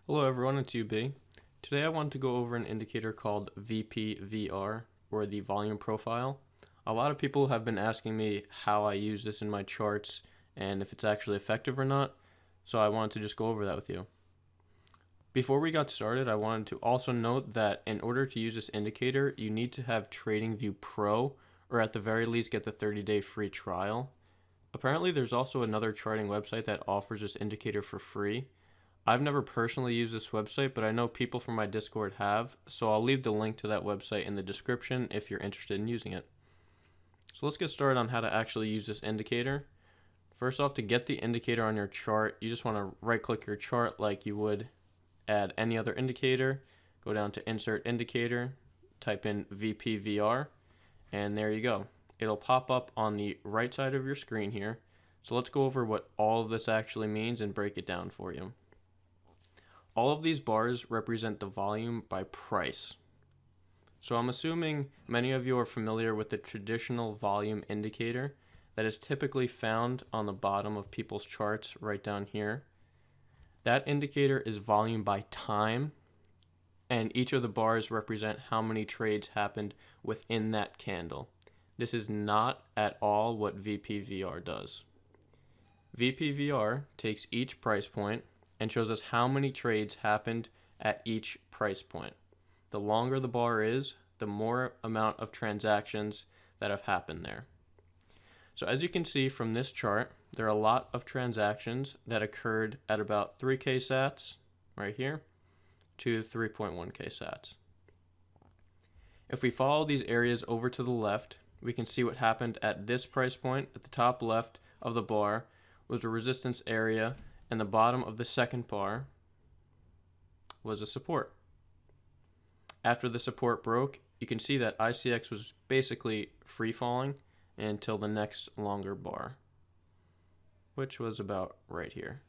Hello everyone, it's UB. Today I want to go over an indicator called VPVR, or the volume profile. A lot of people have been asking me how I use this in my charts and if it's actually effective or not, so I wanted to just go over that with you. Before we got started, I wanted to also note that in order to use this indicator, you need to have TradingView Pro, or at the very least get the 30-day free trial. Apparently there's also another charting website that offers this indicator for free. I've never personally used this website, but I know people from my Discord have, so I'll leave the link to that website in the description if you're interested in using it. So let's get started on how to actually use this indicator. First off, to get the indicator on your chart, you just want to right-click your chart like you would add any other indicator. Go down to Insert Indicator, type in VPVR, and there you go. It'll pop up on the right side of your screen here. So let's go over what all of this actually means and break it down for you. All of these bars represent the volume by price. So I'm assuming many of you are familiar with the traditional volume indicator that is typically found on the bottom of people's charts right down here. That indicator is volume by time, and each of the bars represent how many trades happened within that candle. This is not at all what VPVR does. VPVR takes each price point and shows us how many trades happened at each price point. The longer the bar is, the more amount of transactions that have happened there. So as you can see from this chart, there are a lot of transactions that occurred at about 3K sats, right here, to 3.1K sats. If we follow these areas over to the left, we can see what happened at this price point. At the top left of the bar was a resistance area, and the bottom of the second bar was a support. After the support broke, you can see that ICX was basically free falling until the next longer bar, which was about right here.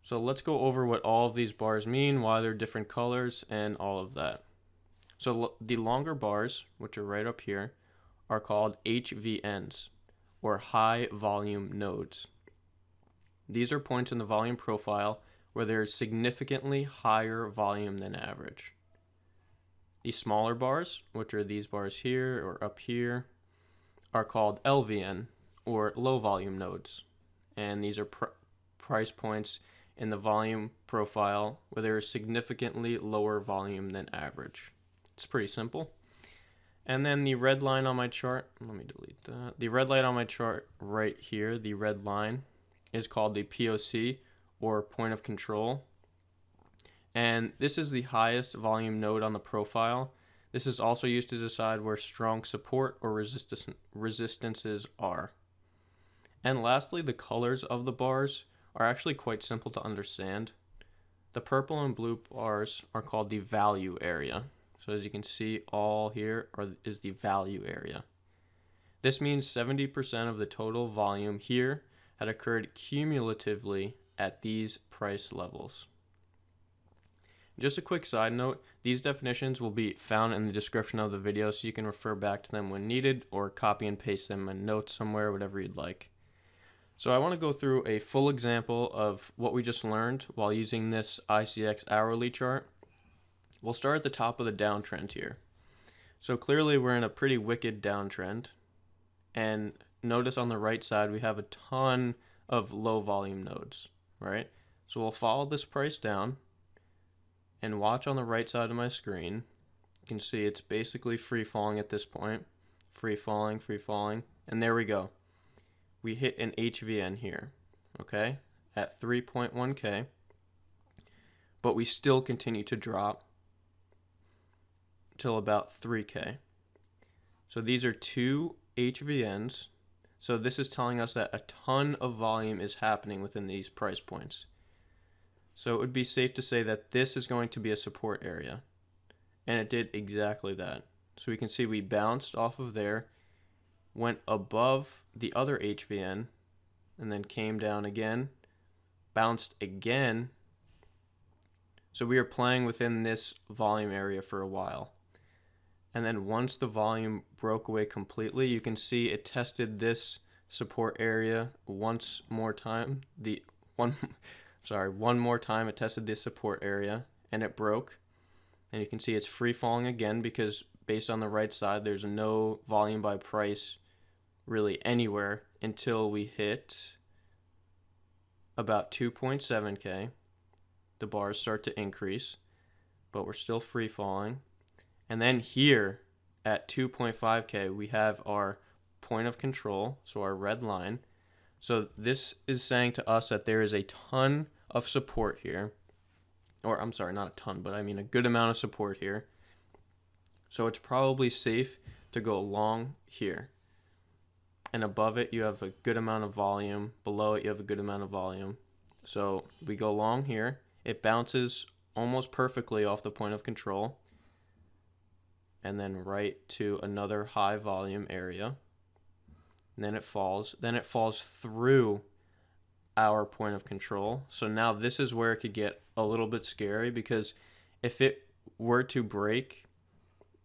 So let's go over what all of these bars mean, why they're different colors, and all of that. So the longer bars, which are right up here, are called HVNs, or high volume nodes. These are points in the volume profile where there is significantly higher volume than average. These smaller bars, which are these bars here or up here, are called LVN, or low volume nodes. And these are price points in the volume profile where there is significantly lower volume than average. It's pretty simple. And then the red line on my chart, let me delete that. The red line on my chart right here, the red line, is called the POC, or point of control. And this is the highest volume node on the profile. This is also used to decide where strong support or resistances are. And lastly, the colors of the bars are actually quite simple to understand. The purple and blue bars are called the value area. So as you can see, all here is the value area. This means 70% of the total volume here had occurred cumulatively at these price levels. Just a quick side note, these definitions will be found in the description of the video, so you can refer back to them when needed or copy and paste them in notes somewhere, whatever you'd like. So I want to go through a full example of what we just learned while using this ICX hourly chart. We'll start at the top of the downtrend here. So clearly we're in a pretty wicked downtrend, and notice on the right side we have a ton of low volume nodes, right? So we'll follow this price down and watch on the right side of my screen. You can see it's basically free falling at this point. Free falling, and there we go. We hit an HVN here, okay, at 3.1K, but we still continue to drop till about 3K. So these are two HVNs. So this is telling us that a ton of volume is happening within these price points. So it would be safe to say that this is going to be a support area. And it did exactly that. So we can see we bounced off of there, went above the other HVN, and then came down again, bounced again. So we are playing within this volume area for a while. And then once the volume broke away completely, you can see it tested this support area once more time. one more time it tested this support area and it broke. And you can see it's free falling again because based on the right side, there's no volume by price really anywhere until we hit about 2.7K. The bars start to increase, but we're still free falling. And then here at 2.5K, we have our point of control, so our red line. So this is saying to us that there is a ton of support here. Or I'm sorry, not a ton, but I mean a good amount of support here. So it's probably safe to go long here. And above it, you have a good amount of volume. Below it, you have a good amount of volume. So we go long here. It bounces almost perfectly off the point of control. And then right to another high volume area. And then it falls. Then it falls through our point of control. So now this is where it could get a little bit scary, because if it were to break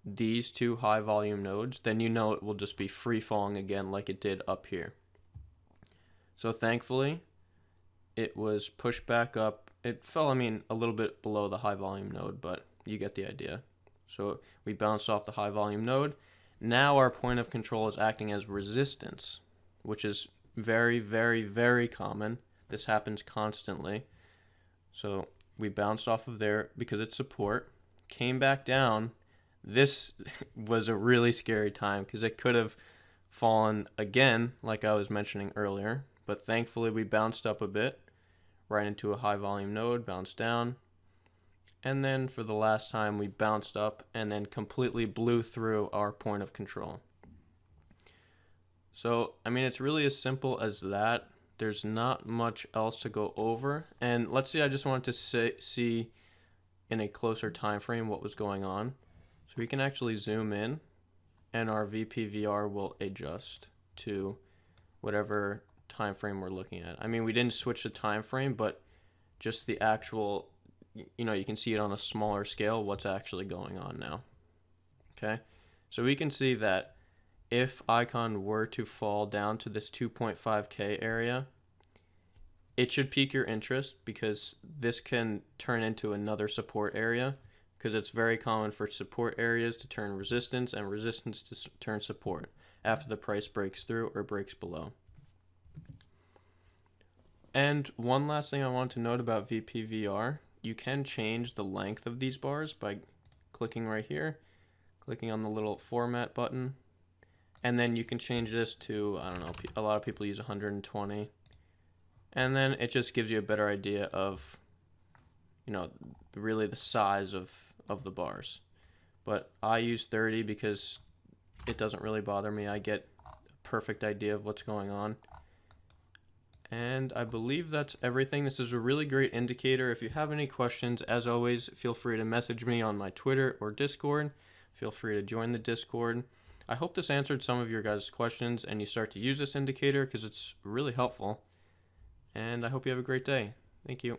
these two high volume nodes, then you know it will just be free falling again like it did up here. So thankfully it was pushed back up. It fell, a little bit below the high volume node, but you get the idea. So we bounced off the high volume node. Now our point of control is acting as resistance, which is very, very, very common. This happens constantly. So we bounced off of there because it's support, came back down. This was a really scary time because it could have fallen again, like I was mentioning earlier. But thankfully we bounced up a bit, right into a high volume node, bounced down. And then for the last time, we bounced up and then completely blew through our point of control. So, it's really as simple as that. There's not much else to go over. And let's say I just wanted to see in a closer time frame what was going on. So we can actually zoom in and our VPVR will adjust to whatever time frame we're looking at. We didn't switch the time frame, but just the actual, you can see it on a smaller scale what's actually going on now. Okay, so we can see that if icon were to fall down to this 2.5K area, it should pique your interest because this can turn into another support area, because it's very common for support areas to turn resistance and resistance to turn support after the price breaks through or breaks below. And one last thing I want to note about VPVR, you can change the length of these bars by clicking right here, clicking on the little format button, and then you can change this to, a lot of people use 120, and then it just gives you a better idea of, really the size of the bars. But I use 30 because it doesn't really bother me. I get a perfect idea of what's going on. And I believe that's everything. This is a really great indicator. If you have any questions, as always, feel free to message me on my Twitter or Discord. Feel free to join the Discord. I hope this answered some of your guys' questions and you start to use this indicator because it's really helpful. And I hope you have a great day. Thank you.